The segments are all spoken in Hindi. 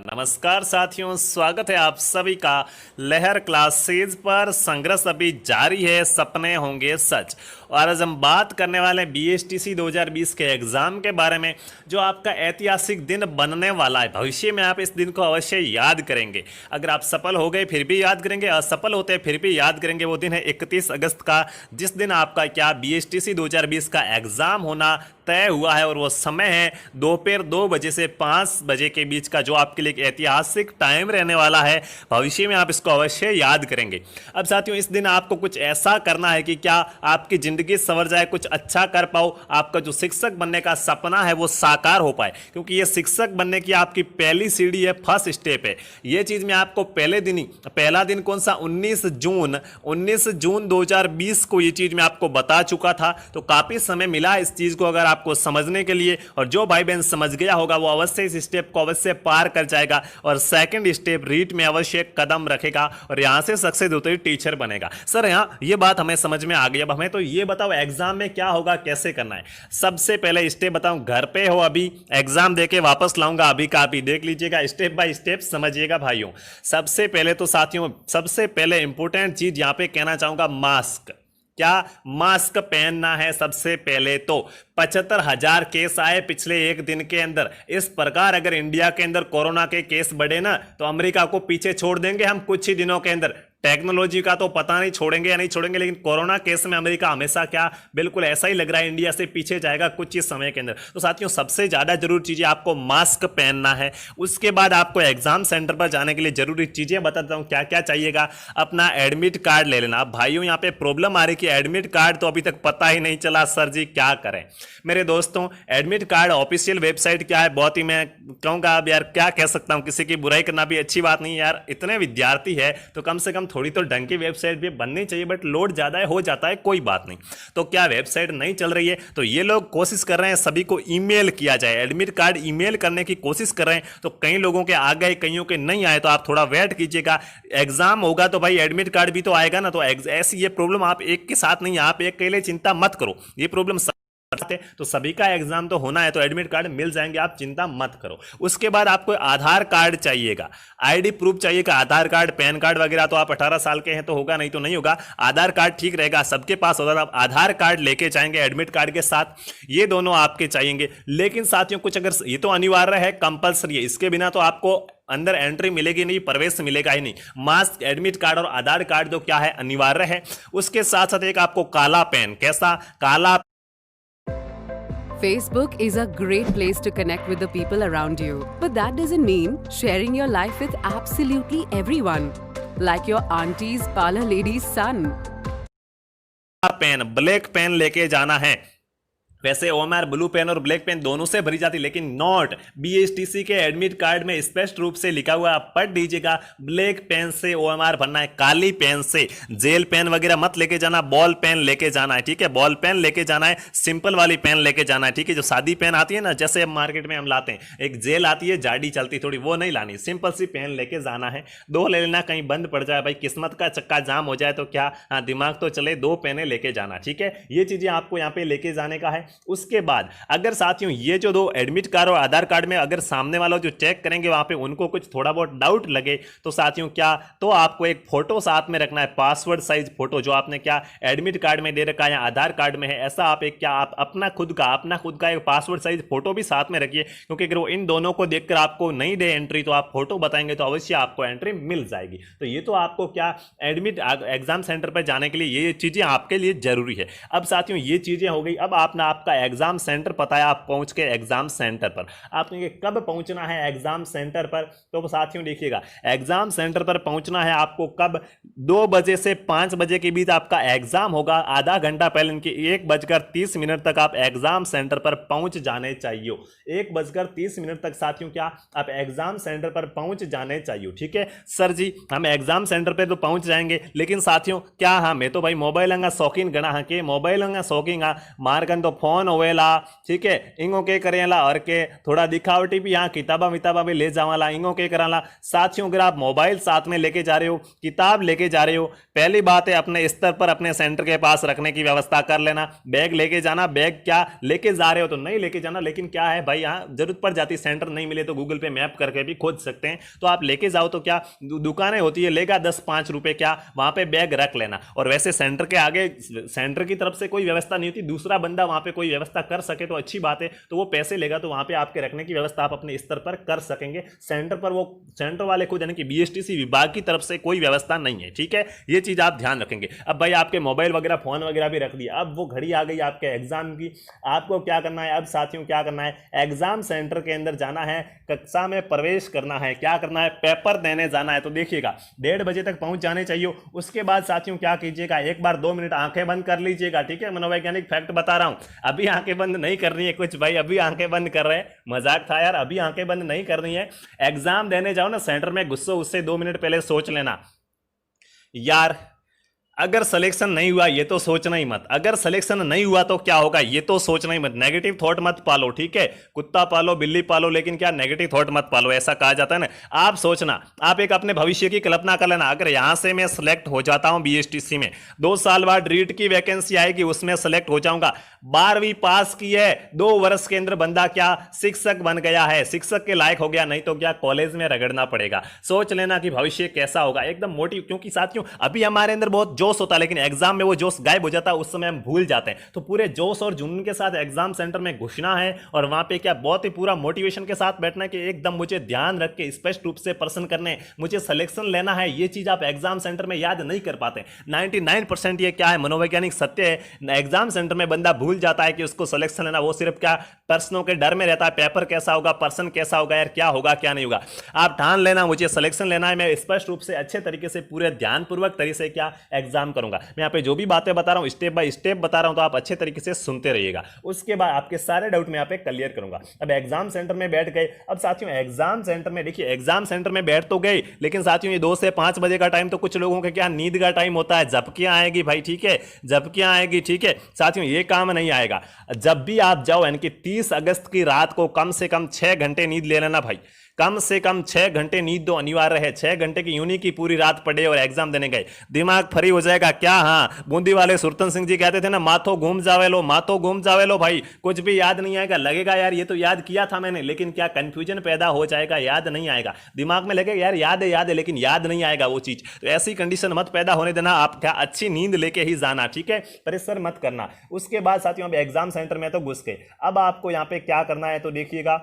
नमस्कार साथियों, स्वागत है आप सभी का लहर क्लासेज पर। संघर्ष अभी जारी है, सपने होंगे सच। और आज हम बात करने वाले हैं बीएसटीसी 2020 के एग्जाम के बारे में, जो आपका ऐतिहासिक दिन बनने वाला है। भविष्य में आप इस दिन को अवश्य याद करेंगे। अगर आप सफल हो गए फिर भी याद करेंगे, असफल होते फिर भी याद करेंगे। वो दिन है 31 अगस्त का, जिस दिन आपका क्या बीएसटीसी 2020 का एग्जाम होना तय हुआ है। और वो समय है दोपहर 2 बजे से 5 बजे के बीच का, जो आपके लिए एक ऐतिहासिक टाइम रहने वाला है। भविष्य में आप इसको अवश्य याद करेंगे। अब साथियों, इस दिन आपको कुछ ऐसा करना है कि क्या आपकी जिंदगी संवर जाए, कुछ अच्छा कर पाओ, आपका जो शिक्षक बनने का सपना है वो साकार हो पाए। क्योंकि ये शिक्षक बनने की आपकी पहली सीढ़ी है, फर्स्ट स्टेप है। ये चीज मैं आपको पहला दिन कौन सा, 19 जून 2020 को ये चीज मैं आपको बता चुका था। तो काफी समय मिला इस चीज को अगर आपको समझने के लिए। और जो भाई बहन समझ गया होगा वो अवश्य इस स्टेप को अवश्य पार कर जाएगा और सेकंड स्टेप रीट में अवश्य कदम रखेगा और यहां से सक्सेस होते ही टीचर बनेगा। सर यहां ये बात हमें समझ में आ गई। अब हमें तो ये बताओ एग्जाम में क्या होगा, कैसे करना है। सबसे पहले स्टेप बताऊं, घर पे हो अभी, एग्जाम देके वापस लाऊंगा अभी का अभी, देख लीजिएगा, स्टेप बाय स्टेप समझिएगा भाइयों। सबसे पहले तो साथियों, सबसे पहले इंपॉर्टेंट चीज यहां पे कहना चाहूंगा, मास्क। क्या मास्क पहनना है सबसे पहले तो। 75,000 केस आए पिछले एक दिन के अंदर। इस प्रकार अगर इंडिया के अंदर कोरोना के केस बढ़े ना, तो अमेरिका को पीछे छोड़ देंगे हम कुछ ही दिनों के अंदर। टेक्नोलॉजी का तो पता नहीं छोड़ेंगे या नहीं छोड़ेंगे, लेकिन कोरोना केस में अमेरिका हमेशा क्या, बिल्कुल ऐसा ही लग रहा है, इंडिया से पीछे जाएगा कुछ ही समय के अंदर। तो साथियों, सबसे ज्यादा जरूरी चीज है आपको मास्क पहनना है। उसके बाद आपको एग्जाम सेंटर पर जाने के लिए जरूरी चीजें बताता हूं क्या क्या चाहिएगा। अपना एडमिट कार्ड ले लेना। अब भाइयों, यहाँ पे प्रॉब्लम आ रही कि एडमिट कार्ड तो अभी तक पता ही नहीं चला, सर जी क्या करें। मेरे दोस्तों, एडमिट कार्ड ऑफिशियल वेबसाइट क्या है, बहुत ही मैं कहूंगा, अब यार क्या कह सकता हूं, किसी की बुराई करना भी अच्छी बात नहीं यार। इतने विद्यार्थी है तो कम से कम थोड़ी तो ढंग की वेबसाइट भी बननी चाहिए, बट लोड ज्यादा है, हो जाता है, कोई बात नहीं। तो क्या वेबसाइट नहीं चल रही है, तो ये लोग कोशिश कर रहे हैं सभी को ईमेल किया जाए। एडमिट कार्ड ईमेल करने की कोशिश कर रहे हैं। तो कई लोगों के आ गए, कईयों के नहीं आए, तो आप थोड़ा वेट कीजिएगा। एग्जाम होगा तो भाई एडमिट कार्ड भी तो आएगा ना। तो ऐसी ये प्रॉब्लम आप एक के साथ नहीं, आप एक के लिए चिंता मत करो, ये प्रॉब्लम तो सभी का एग्जाम तो होना है, तो एडमिट कार्ड मिल जाएंगे, आप चिंता मत करो। उसके बाद आपको आधार कार्ड चाहिएगा, आईडी प्रूफ चाहिएगा। आधार कार्ड, पैन कार्ड वगैरह तो आप 18 साल के हैं तो होगा, नहीं तो नहीं होगा। आधार कार्ड ठीक रहेगा, सबके पास होगा। आप आधार कार्ड लेके जाएंगे एडमिट कार्ड के साथ, ये दोनों आपके चाहिए। लेकिन साथियों, कुछ अगर ये तो अनिवार्य है, कंपलसरी है, इसके बिना तो आपको अंदर एंट्री मिलेगी नहीं, प्रवेश मिलेगा ही नहीं। मास्क, एडमिट कार्ड और आधार कार्ड तो क्या है, अनिवार्य है। उसके साथ साथ एक आपको काला पेन, कैसा काला। Facebook is a great place to connect with the people around you. But that doesn't mean sharing your life with absolutely everyone. Like your auntie's parlor lady's son. Pen, black pen लेके जाना है। वैसे ओएमआर ब्लू पेन और ब्लैक पेन दोनों से भरी जाती, लेकिन नॉट बीएसटीसी के एडमिट कार्ड में स्पष्ट रूप से लिखा हुआ है, आप पढ़ दीजिएगा, ब्लैक पेन से ओएमआर भरना है, काली पेन से। जेल पेन वगैरह मत लेके जाना, बॉल पेन लेके जाना है, ठीक है। बॉल पेन लेके जाना है, सिंपल वाली पेन लेके जाना है, ठीक है। जो सादी पेन आती है ना, जैसे मार्केट में हम लाते हैं, एक जेल आती है जाडी चलती थोड़ी, वो नहीं लानी, सिंपल सी पेन लेके जाना है। 2 ले लेना, कहीं बंद पड़ जाए भाई, किस्मत का चक्का जाम हो जाए तो क्या, हाँ दिमाग तो चले, 2 पेने लेके जाना, ठीक है। ये चीजें आपको यहाँ पे लेके जाने का है। उसके बाद अगर साथियों ये जो 2 एडमिट कार्ड और आधार कार्ड में अगर सामने वाला जो चेक करेंगे वहां पे उनको कुछ थोड़ा बहुत डाउट लगे, तो साथियों क्या, तो आपको एक फोटो साथ में रखना है, पासवर्ड साइज फोटो, जो आपने क्या एडमिट कार्ड में दे रखा है या आधार कार्ड में है, ऐसा आप एक क्या, आप अपना खुद का एक पासवर्ड साइज फोटो भी साथ में रखिए। क्योंकि अगर वो इन दोनों को देखकर आपको नहीं दे एंट्री, तो आप फोटो बताएंगे तो अवश्य आपको एंट्री मिल जाएगी। तो ये तो आपको क्या, एडमिट एग्जाम सेंटर पर जाने के लिए ये चीजें आपके लिए जरूरी है। अब साथियों ये चीजें हो गई। अब आपका एग्जाम सेंटर पता है, आप पहुंच के एग्जाम सेंटर पर, आपने कब पहुंचना है एग्जाम सेंटर पर, तो साथियों देखिएगा, एग्जाम सेंटर पर पहुंचना है आपको कब, 2 बजे से 5 बजे के बीच आपका एग्जाम होगा। आधा घंटा पहले, इनके 1:30 तक आप एग्जाम सेंटर पर पहुंच जाने चाहिए। 1:30 तक साथियों क्या, आप एग्जाम सेंटर पर पहुंच जाने चाहिए, ठीक है। सर जी हम एग्जाम सेंटर पर तो पहुंच जाएंगे, लेकिन साथियों क्या, हाँ मैं तो भाई मोबाइल शौकीन गणा के, मोबाइल शौकीन मारकन तो फोन फोन होवेला, ठीक है, इंगो के करेला और के थोड़ा दिखावटी भी यहाँ किताबा विताबा भी ले जावाला, इंगो के कराला। साथियों अगर आप मोबाइल साथ में लेके जा रहे हो, किताब लेके जा रहे हो, पहली बात है अपने स्तर पर अपने सेंटर के पास रखने की व्यवस्था कर लेना। बैग लेके जाना, बैग क्या लेके जा रहे हो तो नहीं लेके जाना, लेकिन क्या है भाई यहाँ जरूरत पड़ जाती, सेंटर नहीं मिले तो गूगल पे मैप करके भी खोज सकते हैं, तो आप लेके जाओ। तो क्या दुकानें होती है, लेगा 10-5 रुपए, क्या वहां पे बैग रख लेना। और वैसे सेंटर के आगे सेंटर की तरफ से कोई व्यवस्था नहीं होती, दूसरा बंदा वहां पे कोई व्यवस्था कर सके तो अच्छी बात है, तो वो पैसे लेगा तो वहां पे आपके रखने की व्यवस्था आप अपने स्तर पर कर सकेंगे। सेंटर पर वो सेंटर वाले खुद यानी कि बीएसटीसी विभाग की तरफ से कोई व्यवस्था नहीं है, ठीक है, ये चीज आप ध्यान रखेंगे। अब भाई आपके मोबाइल वगैरह फोन वगैरह भी रख दिया, अब वो घड़ी आ गई आपके एग्जाम की, आपको क्या करना है अब साथियों, क्या करना है, एग्जाम सेंटर के अंदर जाना है, कक्षा में प्रवेश करना है, क्या करना है, पेपर देने जाना है। तो देखिएगा 1:30 बजे तक पहुंच जाने चाहिए। उसके बाद साथियों क्या कीजिएगा, एक बार 2 मिनट आंखें बंद कर लीजिएगा, ठीक है, मनोवैज्ञानिक फैक्ट बता रहा हूं, अभी आंखें बंद नहीं करनी है कुछ भाई, अभी आंखें बंद कर रहे हैं, मजाक था यार, अभी आंखें बंद नहीं करनी है। एग्जाम देने जाओ ना सेंटर में, गुस्सो उससे 2 मिनट पहले सोच लेना यार, अगर सिलेक्शन नहीं हुआ ये तो सोचना ही मत, अगर सिलेक्शन नहीं हुआ तो क्या होगा ये तो सोचना ही मत। नेगेटिव थॉट मत पालो, ठीक है, कुत्ता पालो बिल्ली पालो लेकिन क्या नेगेटिव थॉट मत पालो, ऐसा कहा जाता है ना। आप सोचना, आप एक अपने भविष्य की कल्पना कर लेना, अगर यहां से मैं सिलेक्ट हो जाता हूं बीएसटीसी में, 2 साल बाद रीट की वैकेंसी आएगी, उसमें सिलेक्ट हो जाऊंगा, 12वीं पास की है, 2 वर्ष के अंदर बंदा क्या शिक्षक बन गया है, शिक्षक के लायक हो गया, नहीं तो क्या कॉलेज में रगड़ना पड़ेगा। सोच लेना कि भविष्य कैसा होगा, एकदम मोटिव, क्योंकि साथियों अभी हमारे अंदर बहुत जोश होता है लेकिन एग्जाम में वो जोश गायब हो जाता है, उस समय हम भूल जाते हैं। तो पूरे जोश और जुनून के साथ एग्जाम सेंटर में घुसना है और वहां पे क्या बहुत ही पूरा मोटिवेशन के साथ बैठना है कि एकदम मुझे ध्यान रख के स्पष्ट रूप से प्रश्न करने, मुझे सिलेक्शन लेना है। ये चीज आप एग्जाम सेंटर में याद नहीं कर पाते। 99% ये क्या है, मनोवैज्ञानिक सत्य है, एग्जाम सेंटर में बंदा भूल जाता है कि उसको सिलेक्शन लेना, वो सिर्फ क्या प्रश्नों के डर में रहता है, पेपर कैसा होगा, पर्सन कैसा होगा, यार क्या होगा क्या नहीं होगा। आप ठान लेना मुझे सिलेक्शन लेना है, मैं स्पष्ट रूप से अच्छे तरीके से पूरे ध्यानपूर्वक तरीके से क्या एग्जाम करूंगा। मैं यहाँ पे जो भी बातें बता रहा हूं स्टेप बाय स्टेप बता रहा हूं, तो आप अच्छे तरीके से सुनते रहिएगा। उसके बाद आपके सारे डाउट मैं यहाँ पे क्लियर करूंगा। अब एग्जाम सेंटर में बैठ गए, अब साथियों एग्जाम सेंटर में देखिए, एग्जाम सेंटर में बैठ तो गए लेकिन साथियों ये 2 से 5 बजे का टाइम तो कुछ लोगों के क्या नींद का टाइम होता है, झपकियां आएगी भाई, ठीक है, झपकियां आएगी, ठीक है साथियों, ये काम नहीं आएगा। जब भी आप जाओ यानी कि 30 अगस्त की रात को कम से कम 6 घंटे नींद ले लेना भाई, कम से कम 6 घंटे नींद तो अनिवार्य है। 6 घंटे की यूनी की पूरी रात पड़े और एग्जाम देने गए, दिमाग फ्री हो जाएगा क्या। हाँ, बूंदी वाले सुरतन सिंह जी कहते थे ना, माथो घूम जावे लो, माथो घूम जावे लो भाई, कुछ भी याद नहीं आएगा, लगेगा यार ये तो याद किया था मैंने, लेकिन क्या कंफ्यूजन पैदा हो जाएगा, याद नहीं आएगा, दिमाग में लगेगा यार याद है लेकिन याद नहीं आएगा वो चीज। तो ऐसी कंडीशन मत पैदा होने देना, आप क्या अच्छी नींद लेके ही जाना, ठीक है, परिश्रम मत करना। उसके बाद साथियों अब एग्जाम सेंटर में तो घुस गए, अब आपको यहाँ पे क्या करना है तो देखिएगा,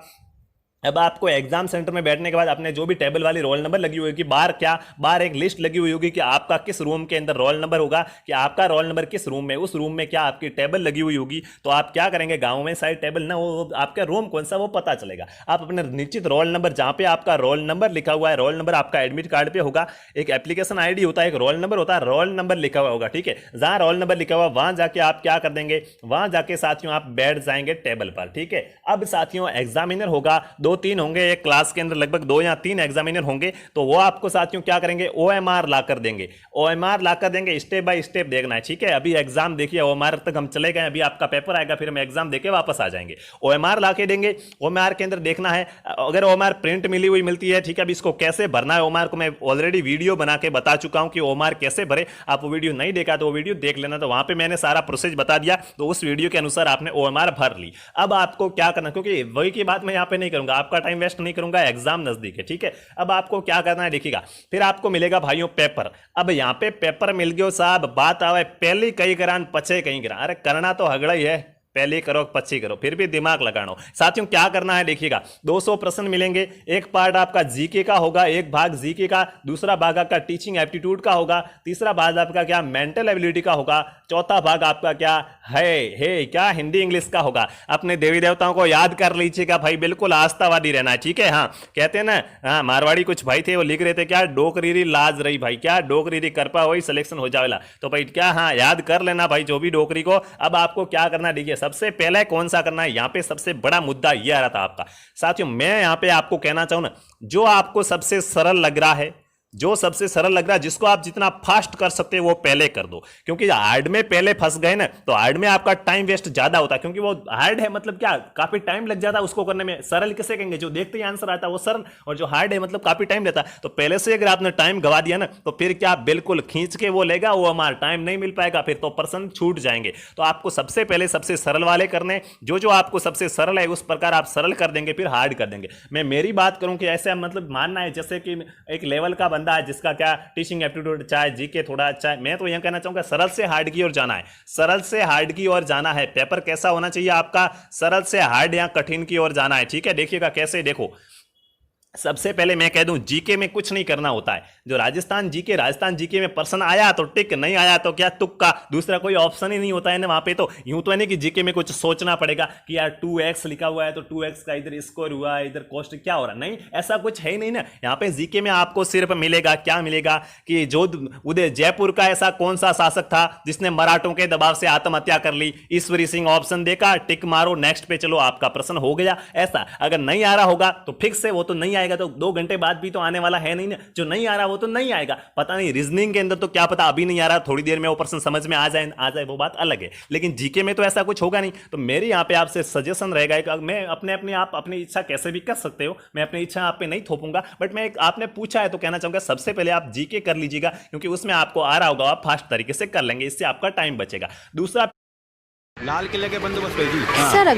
अब आपको एग्जाम सेंटर में बैठने के बाद अपने जो भी टेबल वाली रोल नंबर लगी हुई होगी, बाहर एक लिस्ट लगी हुई होगी कि आपका किस रूम के अंदर रोल नंबर होगा, कि आपका रोल नंबर किस रूम में, उस रूम में क्या आपकी टेबल लगी हुई होगी। तो आप क्या करेंगे, गांव में साइड टेबल ना हो, आपका रूम कौन सा वो पता चलेगा, आप अपने निश्चित रोल नंबर जहां पे आपका रोल नंबर लिखा हुआ है, रोल नंबर आपका एडमिट कार्ड पे होगा, एक एप्लीकेशन आईडी होता है, एक रोल नंबर होता है, रोल नंबर लिखा हुआ होगा, ठीक है, जहां रोल नंबर लिखा हुआ वहां जाके आप क्या कर देंगे, वहां जाके साथियों आप बैठ जाएंगे टेबल पर, ठीक है। अब साथियों एग्जामिनर होगा, 2-3 होंगे, एक क्लास के अंदर लगभग 2 या 3 एग्जामिनर होंगे, तो वो आपको साथियों क्या करेंगे, ओएमआर लाकर देंगे, ओएमआर लाकर देंगे, स्टेप बाय स्टेप देखना है, ठीक है। अभी एग्जाम देखिए, ओएमआर तक हम चले गए, अभी आपका पेपर आएगा, फिर हम एग्जाम देके वापस आ जाएंगे। ओएमआर लाके देंगे, ओएमआर के अंदर देखना है, अगर ओएमआर प्रिंट मिली हुई मिलती है, ठीक है, अभी इसको कैसे भरना है, ओएमआर को मैं ऑलरेडी वीडियो बना के बता चुका हूं कि ओएमआर कैसे भरे, आप वो वीडियो नहीं देखा तो वो वीडियो देख लेना, तो वहां पे मैंने सारा प्रोसेस बता दिया, तो उस वीडियो के अनुसार आपने ओएमआर भर ली। अब आपको क्या करना, क्योंकि वही की बात मैं यहाँ पे नहीं करूंगा, आपका टाइम वेस्ट नहीं करूंगा, एग्जाम नजदीक है, ठीक है। अब आपको क्या करना है देखिएगा, फिर आपको मिलेगा भाइयों पेपर। अब यहां पे पेपर मिल गयो साहब, बात आवे पहली कई करान पचे कहीं करा, अरे करना तो हगड़ा ही है, पहले करो पच्ची करो, फिर भी दिमाग लगाना। साथियों क्या करना है देखिएगा, 200 प्रश्न मिलेंगे, एक पार्ट आपका जीके का होगा, एक भाग जीके का, दूसरा भाग आपका टीचिंग एप्टीट्यूड का होगा, तीसरा भाग आपका क्या मेंटल एबिलिटी का होगा, चौथा भाग आपका क्या है क्या हिंदी इंग्लिश का होगा। अपने देवी देवताओं को याद कर लीजिएगा भाई, बिल्कुल आस्थावादी रहना है, ठीक है। हाँ कहते हैं ना, हाँ मारवाड़ी कुछ भाई थे वो लिख रहे थे क्या, डोकरीरी लाज रही भाई, क्या डोकरीरी करपा वही सिलेक्शन हो जाएगा, तो भाई क्या हाँ याद कर लेना भाई जो भी डोकरी को। अब आपको क्या करना देखिए, सबसे पहले कौन सा करना है, यहां पे सबसे बड़ा मुद्दा यह आ रहा था आपका। साथियों मैं यहां पे आपको कहना चाहूं ना, जो आपको सबसे सरल लग रहा है जो सबसे सरल लग रहा है, जिसको आप जितना फास्ट कर सकते हो वो पहले कर दो, क्योंकि हार्ड में पहले फंस गए ना तो हार्ड में आपका टाइम वेस्ट ज्यादा होता है, क्योंकि वो हार्ड है मतलब क्या, काफी टाइम लग जाता है उसको करने में। सरल किसे कहेंगे, जो देखते ही आंसर आता है वो सरल, और जो हार्ड है मतलब काफी टाइम लेता है। तो पहले से अगर आपने टाइम गवा दिया ना तो फिर क्या बिल्कुल खींच के वो लेगा, वो हमारा टाइम नहीं मिल पाएगा, फिर तो पर्सन छूट जाएंगे। तो आपको सबसे पहले सबसे सरल वाले करने, जो आपको सबसे सरल है उस प्रकार आप सरल कर देंगे, फिर हार्ड कर देंगे। मैं मेरी बात करूं कि ऐसे मतलब मानना है जैसे कि एक लेवल का बंदा है जिसका क्या टीचिंग एप्टीट्यूड अच्छा है, जीके थोड़ा अच्छा है, मैं तो यह कहना चाहूंगा सरल से हार्ड की ओर जाना है, सरल से हार्ड की ओर जाना है। पेपर कैसा होना चाहिए आपका, सरल से हार्ड या कठिन की ओर जाना है। ठीक है, देखिएगा कैसे, देखो सबसे पहले मैं कह दूं जीके में कुछ नहीं करना होता है। जो राजस्थान जीके में पर्सन आया तो टिक, नहीं आया तो क्या तुक्का, दूसरा कोई ऑप्शन ही नहीं होता है ना वहां पे। तो यूं तो है नहीं कि जीके में कुछ सोचना पड़ेगा कि यार 2x लिखा हुआ है तो 2x का इधर स्कोर हुआ, इधर कॉस्ट क्या हो रहा, नहीं ऐसा कुछ है ही नहीं ना। यहाँ पे जीके में आपको सिर्फ मिलेगा, क्या मिलेगा कि जो उदय जयपुर का ऐसा कौन सा शासक था जिसने मराठों के दबाव से आत्महत्या कर ली, ईश्वरी सिंह, ऑप्शन देखा, टिक मारो, नेक्स्ट पे चलो, आपका प्रश्न हो गया। ऐसा अगर नहीं आ रहा होगा तो फिक्स है, वो तो नहीं आएगा, तो 2 घंटे बाद भी तो आने वाला है नहीं ना। जो नहीं आ रहा वो तो नहीं आएगा। पता नहीं रीजनिंग के अंदर तो क्या पता अभी नहीं आ रहा, थोड़ी देर में वो प्रश्न समझ में आ जाए वो बात अलग है, लेकिन जीके में तो ऐसा कुछ होगा नहीं। तो मेरी यहाँ पे आपसे सजेशन रहेगा कि मैं आप अपनी इच्छा कैसे भी कर सकते हो, मैं अपनी इच्छा आप पे नहीं थोपूंगा, बट मैं आपने पूछा है तो कहना चाहूंगा सबसे पहले आप जीके कर लीजिएगा, क्योंकि उसमें आपको आ रहा होगा, आप फास्ट तरीके से कर लेंगे, इससे आपका टाइम बचेगा। दूसरा, लाल किले के बंदोबस्त भेजी सर